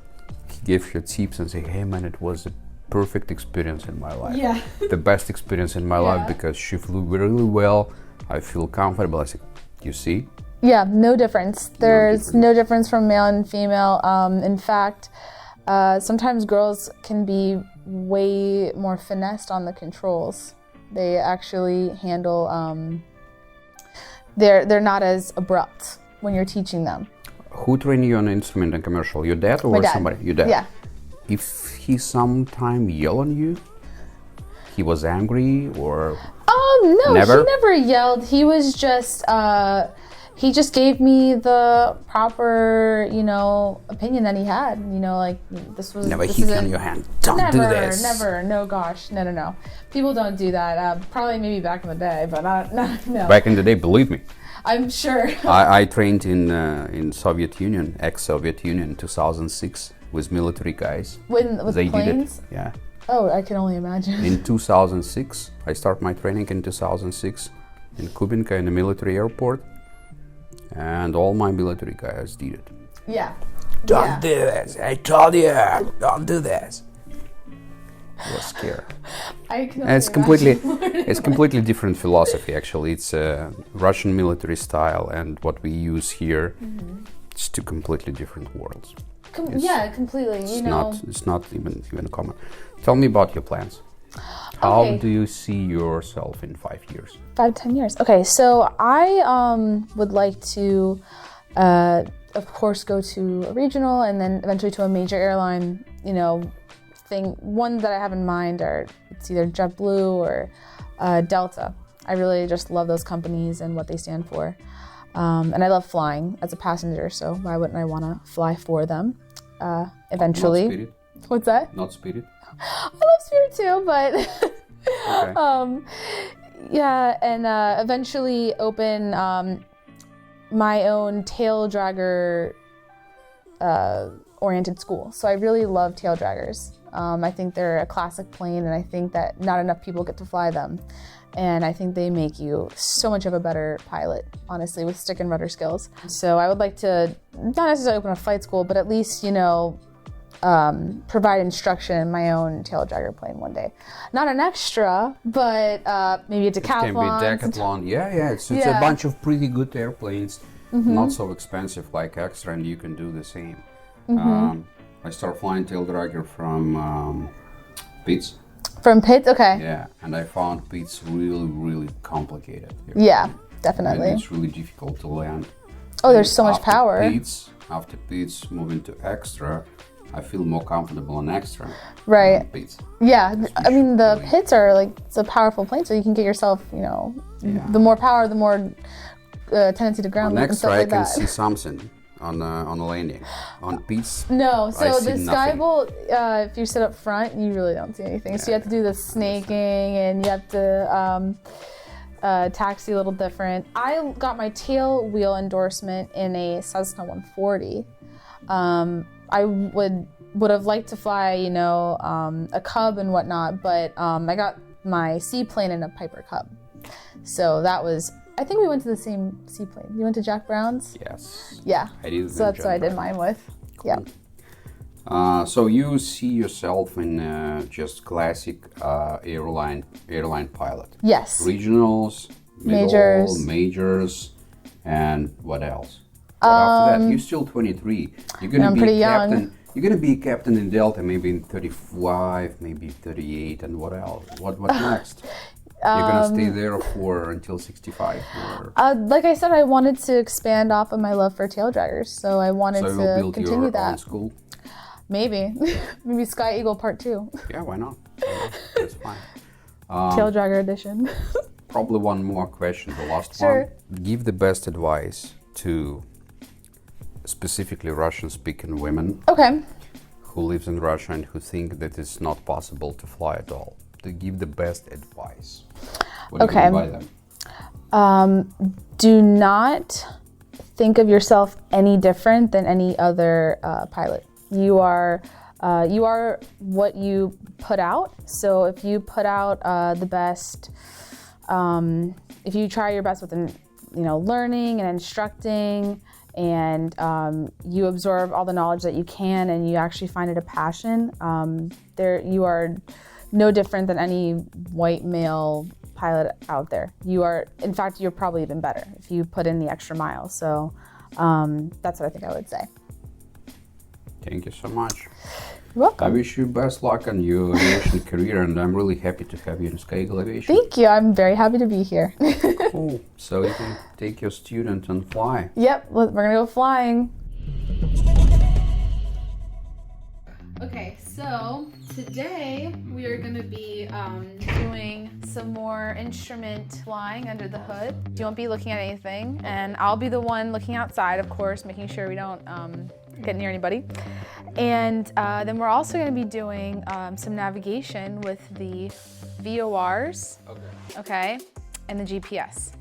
A: he gave her tips and said, "Hey man, it was the perfect experience in my life.
B: Yeah.
A: The best experience in my life because she flew really well. I feel comfortable." I said, "You see?"
B: Yeah, no difference. There's no difference from male and female. In fact, sometimes girls can be way more finessed on the controls. They actually handle, they're not as abrupt when you're teaching them.
A: Who trained you on instrument and commercial? Your dad or
B: My dad.
A: somebody? Your dad?
B: Yeah.
A: If he sometime yell on you, he was angry or
B: No,
A: never?
B: he never yelled. He was just, he just gave me the proper, opinion that he had. Like this was.
A: never
B: this
A: hit you
B: isn't-
A: on your hand? Don't do this.
B: Never. No, gosh, no. People don't do that. Probably maybe back in the day, but no.
A: Back in the day, believe me.
B: I'm sure.
A: I trained in Soviet Union, ex-Soviet Union, 2006 with military guys.
B: With
A: They
B: planes?
A: did it. Yeah.
B: Oh, I can only imagine.
A: In 2006, I started my training in 2006. in Kubinka in a military airport, and all my military guys did it.
B: Yeah.
A: Don't do this! I told you! Don't do this! I was scared. It's completely different philosophy. Actually, it's a Russian military style, and what we use here, it's two completely different worlds.
B: Completely.
A: It's not even common. Tell me about your plans. How do you see yourself in 5 years?
B: 5 to 10 years. Okay, so I would like to, of course, go to a regional and then eventually to a major airline. One that I have in mind it's either JetBlue or Delta. I really just love those companies and what they stand for. And I love flying as a passenger, so why wouldn't I want to fly for them eventually?
A: Not Spirit?
B: What's that?
A: Not Spirit?
B: I love Spirit too, but and eventually open my own tail dragger oriented school. So I really love tail draggers. I think they're a classic plane, and I think that not enough people get to fly them. And I think they make you so much of a better pilot, honestly, with stick and rudder skills. So I would like to not necessarily open a flight school, but at least, provide instruction in my own tail dragger plane one day. Not an extra, but maybe a decathlon.
A: It can be a decathlon. Yeah. It's a bunch of pretty good airplanes, not so expensive like extra, and you can do the same. I started flying tail dragger from Pitts.
B: From Pitts, okay.
A: Yeah, and I found Pitts really, really complicated.
B: Yeah, definitely.
A: And it's really difficult to land.
B: Oh, there's so much power.
A: After Pitts, moving to extra, I feel more comfortable on extra.
B: Right.
A: Pitts.
B: Yeah, I mean the Pitts are it's a powerful plane, so you can get yourself, the more power, the more tendency to ground.
A: On extra,
B: I
A: can see something on the landing. On Pitts,
B: no. So the
A: SkyEagle,
B: if you sit up front, you really don't see anything. So you have to do the snaking, and you have to taxi a little different. I got my tail wheel endorsement in a Cessna 140. I would have liked to fly, a Cub and whatnot, but I got my Seaplane in a Piper Cub. So that was, I think we went to the same Seaplane. You went to Jack Brown's?
A: Yes.
B: Yeah.
A: I did.
B: So that's what I did mine with.
A: Cool.
B: Yeah.
A: So you see yourself in just classic airline pilot?
B: Yes.
A: Regionals, majors, and what else? After that, you're still 23. You're gonna be
B: pretty
A: captain.
B: young.
A: You're gonna be captain in Delta, maybe in 35, maybe 38, and what else? What next? You're gonna stay there until 65.
B: Like I said, I wanted to expand off of my love for tail draggers, so I wanted
A: to
B: continue
A: your
B: that.
A: Own school?
B: Maybe SkyEagle Part 2.
A: Yeah, why not? That's fine.
B: Tail dragger edition.
A: Probably one more question, the last
B: Sure.
A: one. Give the best advice to specifically Russian-speaking women who lives in Russia and who think that it's not possible to fly at all. To give the best advice. What do you advise them?
B: Do not think of yourself any different than any other pilot. You are what you put out. So if you put out the best, if you try your best with learning and instructing, and you absorb all the knowledge that you can, and you actually find it a passion, you are no different than any white male pilot out there. In fact, you're probably even better if you put in the extra mile. So that's what I think I would say.
A: Thank you so much.
B: You're welcome.
A: I wish you best luck on your aviation career, and I'm really happy to have you in SkyEagle Aviation.
B: Thank you. I'm very happy to be here.
A: Cool. So you can take your student and fly.
B: Yep, we're gonna go flying. Okay, so today we are going to be doing some more instrument flying under the hood. You won't be looking at anything, and I'll be the one looking outside, of course, making sure we don't get near anybody. And then we're also going to be doing some navigation with the VORs, okay, and the GPS.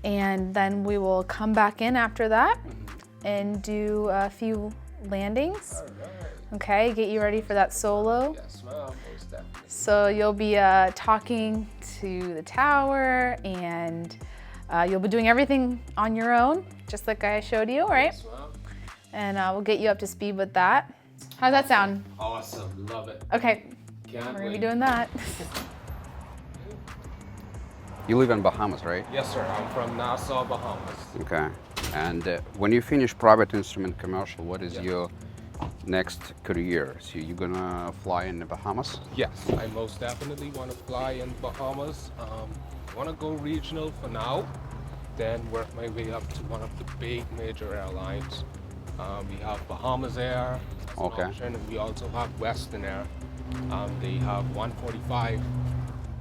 B: And then we will come back in after that and do a few landings. Okay, get you ready for that solo.
C: Yes, ma'am. Most definitely.
B: So you'll be talking to the tower and You'll be doing everything on your own, just like I showed you, right?
I: Yes, ma'am.
B: And we'll get you up to speed with that. How's that sound?
I: Awesome. Love it.
B: Okay,
I: Can't
B: we're gonna be
I: wait.
B: doing that.
A: You live in Bahamas, right?
I: Yes, sir. I'm from Nassau, Bahamas.
A: Okay. And when you finish private instrument commercial, what is your next career? So you're gonna fly in the Bahamas?
I: Yes, I most definitely want to fly in Bahamas. Want to go regional for now, then work my way up to one of the big major airlines. We have Bahamas Air, as an
A: Okay.
I: option, and we also have Western Air. They have 145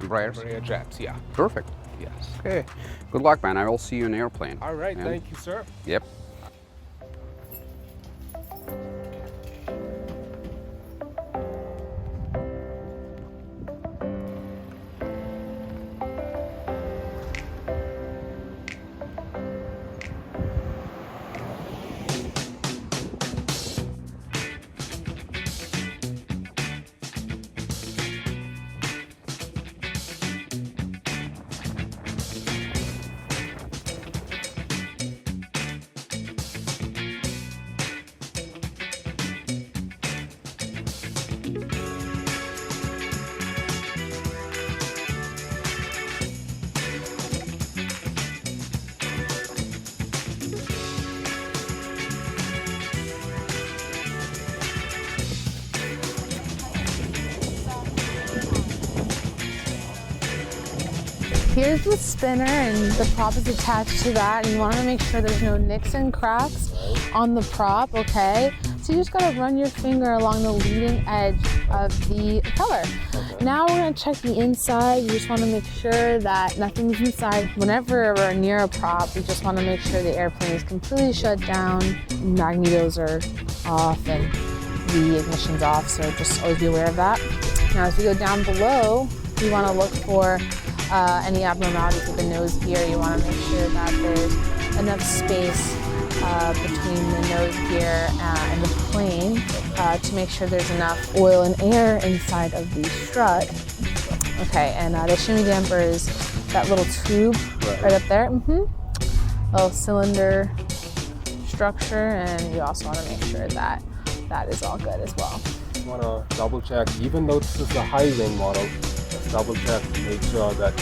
A: Embraers?
I: jets, yeah.
A: Perfect.
I: Yes.
A: Okay. Good luck, man. I will see you in the airplane.
I: All right,
A: Yeah.
I: thank you, sir.
A: Yep.
B: Here's the spinner and the prop is attached to that, and you want to make sure there's no nicks and cracks on the prop, okay? So you just gotta run your finger along the leading edge of the propeller. Now we're gonna check the inside. You just wanna make sure that nothing's inside. Whenever we're near a prop, we just wanna make sure the airplane is completely shut down, magnetos are off and the ignition's off, so just always be aware of that. Now as we go down below, you wanna look for any abnormalities with the nose gear. You want to make sure that there's enough space between the nose gear and the plane to make sure there's enough oil and air inside of the strut. Okay, and the shimmy damper is that little tube right up there. Little cylinder structure, and you also want to make sure that that is all good as well.
I: I want to double check, even though this is the high wing model, let's double check to make sure that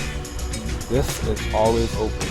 I: this is always open.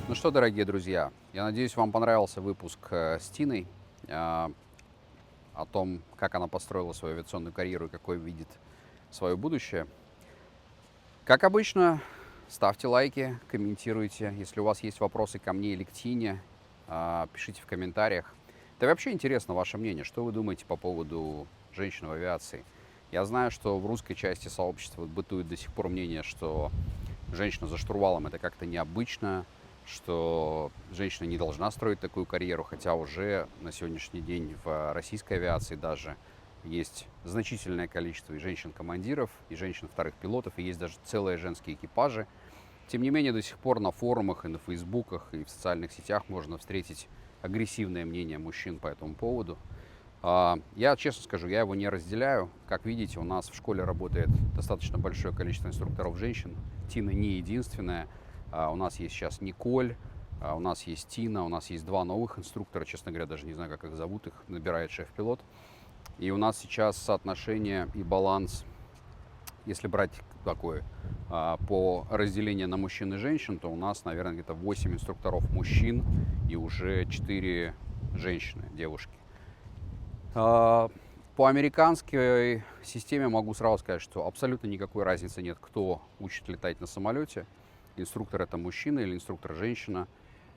A: Ну что, дорогие друзья, я надеюсь, вам понравился выпуск с Тиной. о том, как она построила свою авиационную карьеру и какой видит свое будущее. Как обычно, ставьте лайки, комментируйте. Если у вас есть вопросы ко мне или к Тине, пишите в комментариях. Да и вообще интересно ваше мнение, что вы думаете по поводу женщин в авиации. Я знаю, что в русской части сообщества бытует до сих пор мнение, что женщина за штурвалом — это как-то необычно, что женщина не должна строить такую карьеру, хотя уже на сегодняшний день в российской авиации даже есть значительное количество и женщин-командиров, и женщин-вторых пилотов, и есть даже целые женские экипажи. Тем не менее, до сих пор на форумах и на фейсбуках и в социальных сетях можно встретить агрессивное мнение мужчин по этому поводу. Я честно скажу, я его не разделяю. Как видите, у нас в школе работает достаточно большое количество инструкторов женщин. Тина не единственная. У нас есть сейчас Николь, у нас есть Тина, у нас есть 2 новых инструктора. Честно говоря, даже не знаю, как их зовут, их набирает шеф-пилот. И у нас сейчас соотношение и баланс, если брать такое по разделению на мужчин и женщин, то у нас, наверное, где-то 8 инструкторов мужчин и уже 4 женщины, девушки. По американской системе могу сразу сказать, что абсолютно никакой разницы нет, кто учит летать на самолете. Инструктор — это мужчина или инструктор — женщина.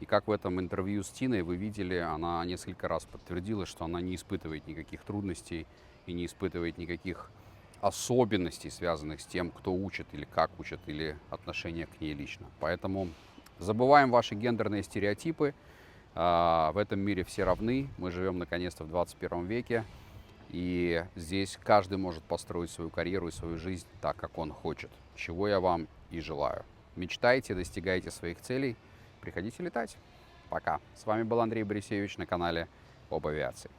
A: И как в этом интервью с Тиной вы видели, она несколько раз подтвердила, что она не испытывает никаких трудностей и не испытывает никаких особенностей, связанных с тем, кто учит или как учат, или отношение к ней лично. Поэтому забываем ваши гендерные стереотипы. В этом мире все равны. Мы живем наконец-то в 21 веке. И здесь каждый может построить свою карьеру и свою жизнь так, как он хочет. Чего я вам и желаю. Мечтайте, достигайте своих целей. Приходите летать. Пока. С вами был Андрей Борисевич на канале об авиации.